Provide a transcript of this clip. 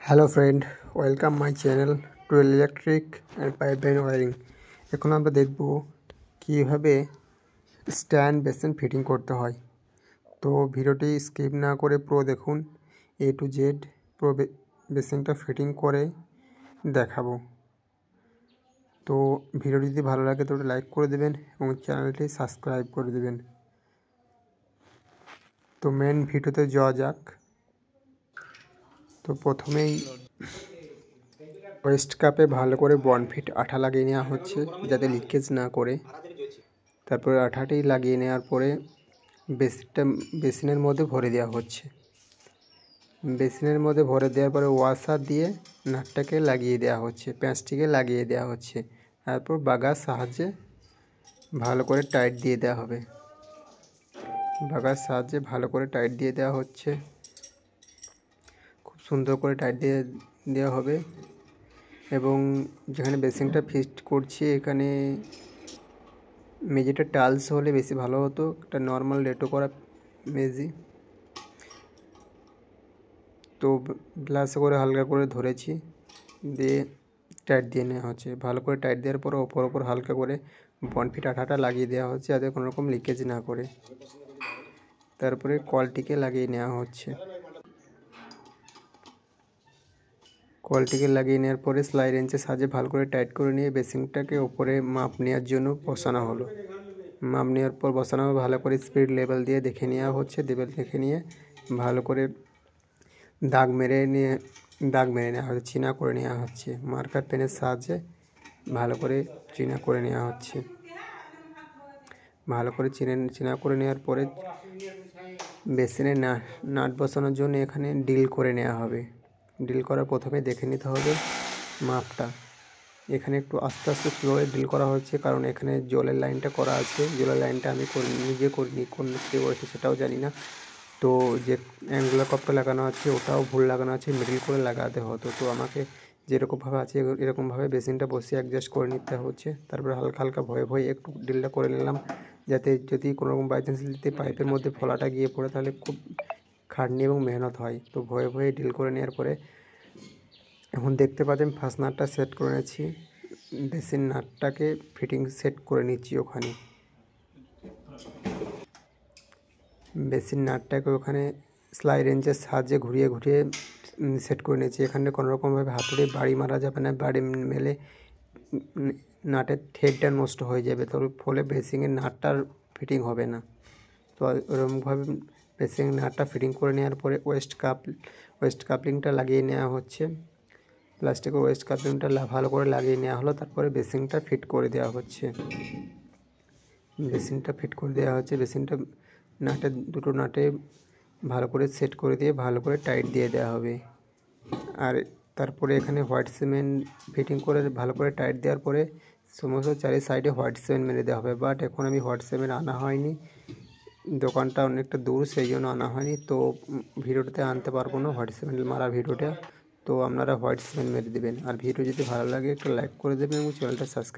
Hello friend, welcome my channel to electric and pipeline wiring. এখন আমরা দেখব কীভাবে স্ট্যান্ড বেসিন ফিটিং করতে হয়। তো ভিডিওটি স্কিপ না করে পুরো দেখুন, A to Z পুরো বেসিনটা ফিটিং করে দেখাবো। তো ভিডিওটি যদি ভালো লাগে তো লাইক করে দেবেন এবং চ্যানেলটি সাবস্ক্রাইব করে দেবেন। তো মেন ভিডিওতে যাওয়া যাক। তো প্রথমেই ওয়েস্ট কাপে ভালো করে বনফিট আঠা লাগিয়ে নেওয়া হচ্ছে যাতে লিকেজ না করে। তারপরে আঠাটি লাগিয়ে নেওয়ার পরে বেসিনের মধ্যে ভরে দেওয়া হচ্ছে। বেসিনের মধ্যে ভরে দেওয়ার পরে ওয়াশার দিয়ে নাটটাকে লাগিয়ে দেওয়া হচ্ছে, প্যাঁচটিকে লাগিয়ে দেওয়া হচ্ছে। তারপর বাগার সাহায্যে ভালো করে টাইট দিয়ে দেওয়া হবে। বাগার সাহায্যে ভালো করে টাইট দিয়ে দেওয়া হচ্ছে, খুব সুন্দর করে টাইট দিয়ে দেওয়া হবে। এবং যেখানে বেসিনটা ফিট করছি এখানে মেঝেটা টাইলস হলে বেশি ভালো হতো, একটা নর্মাল রেটো করা মেঝে। তো গ্লাসে করে হালকা করে ধরেছি, দিয়ে টাইট দিয়ে নেওয়া হচ্ছে। ভালো করে টাইট দেওয়ার পর ওপর হালকা করে বনফিট আঠাটা লাগিয়ে দেওয়া হচ্ছে যাতে কোনো রকম লিকেজ না করে। তারপরে কলটিকে লাগিয়ে নেওয়া হচ্ছে। কলটিকে লাগিয়ে নেওয়ার পরে সেলাই রেঞ্চের সাহায্যে ভালো করে টাইট করে নিয়ে বেসিনটাকে ওপরে মাপ নেওয়ার জন্য বসানো হলো। মাপ নেওয়ার পর বসানো ভালো করে স্পিড লেভেল দিয়ে দেখে নেওয়া হচ্ছে। দেখে নিয়ে ভালো করে দাগ মেরে নেওয়া হচ্ছে, চিনা করে নেওয়া হচ্ছে। মার্কার পেনের সাহায্যে ভালো করে চিনা করে নেওয়া হচ্ছে। ভালো করে চিনা করে নেওয়ার পরে বেসিনে নাট বসানোর জন্য এখানে ড্রিল করে নেওয়া হবে। ড্রিল করার প্রথমে দেখে নিতে হবে মাপটা। এখানে একটু আস্তে আস্তে স্লোয়ে ড্রিল করা হচ্ছে, কারণ এখানে জলের লাইনটা করা আছে। জলের লাইনটা আমি নিজে করিনি, কোন মিস্ত্রি করেছে সেটাও জানি না। তো যে অ্যাঙ্গুলার কপটা লাগানো আছে ওটাও ভুল লাগানো আছে, মিডিল করে লাগাতে হতো। তো আমাকে যেরকমভাবে আছে এরকমভাবে বেসিনটা বসিয়ে অ্যাডজাস্ট করে নিতে হচ্ছে। তারপরে হালকা হালকা ভয়ে একটু ড্রিলটা করে নিলাম, যাতে যদি কোনো রকম বাই চান্স যদি পাইপের মধ্যে ফলাটা গিয়ে পড়ে তাহলে খুব খাটনি এবং মেহনত হয়। তো ভয়ে ড্রিল করে নেওয়ার পরে এখন দেখতে পাচ্ছেন ফার্স্ট নাটটা সেট করে নিচ্ছি। বেসিন নাটটাকে ফিটিং সেট করে নিচ্ছি ওখানে। বেসিন নাটটাকে ওখানে সেলাই রেঞ্চের সাহায্যে ঘুরিয়ে সেট করে নিয়েছি। এখানে কোনোরকমভাবে হাতুড়ে বাড়ি মারা যাবে না, বাড়ি মেলে নাটের থ্রেডটা নষ্ট হয়ে যাবে, তোর ফলে বেসিনের নাটটার ফিটিং হবে না। তো ওরকমভাবে বেসিনের নাটটা ফিটিং করে নেওয়ার পরে ওয়েস্ট কাপলিংটা লাগিয়ে নেওয়া হচ্ছে। প্লাস্টিকের ওয়েস্ট কাপলিংটা ভালো করে লাগিয়ে নেওয়া হলো। তারপরে বেসিনটা ফিট করে দেওয়া হচ্ছে। বেসিনটা দুটো নাটে ভালো করে সেট করে দিয়ে ভালো করে টাইট দিয়ে দেওয়া হবে। আর তারপরে এখানে হোয়াইট সিমেন্ট ফিটিং করে ভালো করে টাইট দেওয়ার পরে সমস্ত চারি সাইডে হোয়াইট সিমেন্ট মেরে দেওয়া হবে। বাট এখন আমি হোয়াইট সিমেন্ট আনা হয়নি, দোকানটা অনেকটা দূর, সেই জন্য আনা হয়নি। তো ভিডিওটাতে আনতে পারবো না হোয়াইট সিমেন্ট মারা ভিডিওটা। তো আপনারা হোয়াইট সিমেন্ট মেরে দেবেন। আর ভিডিও যদি ভালো লাগে একটু লাইক করে দেবেন এবং চ্যানেলটা সাবস্ক্রাইব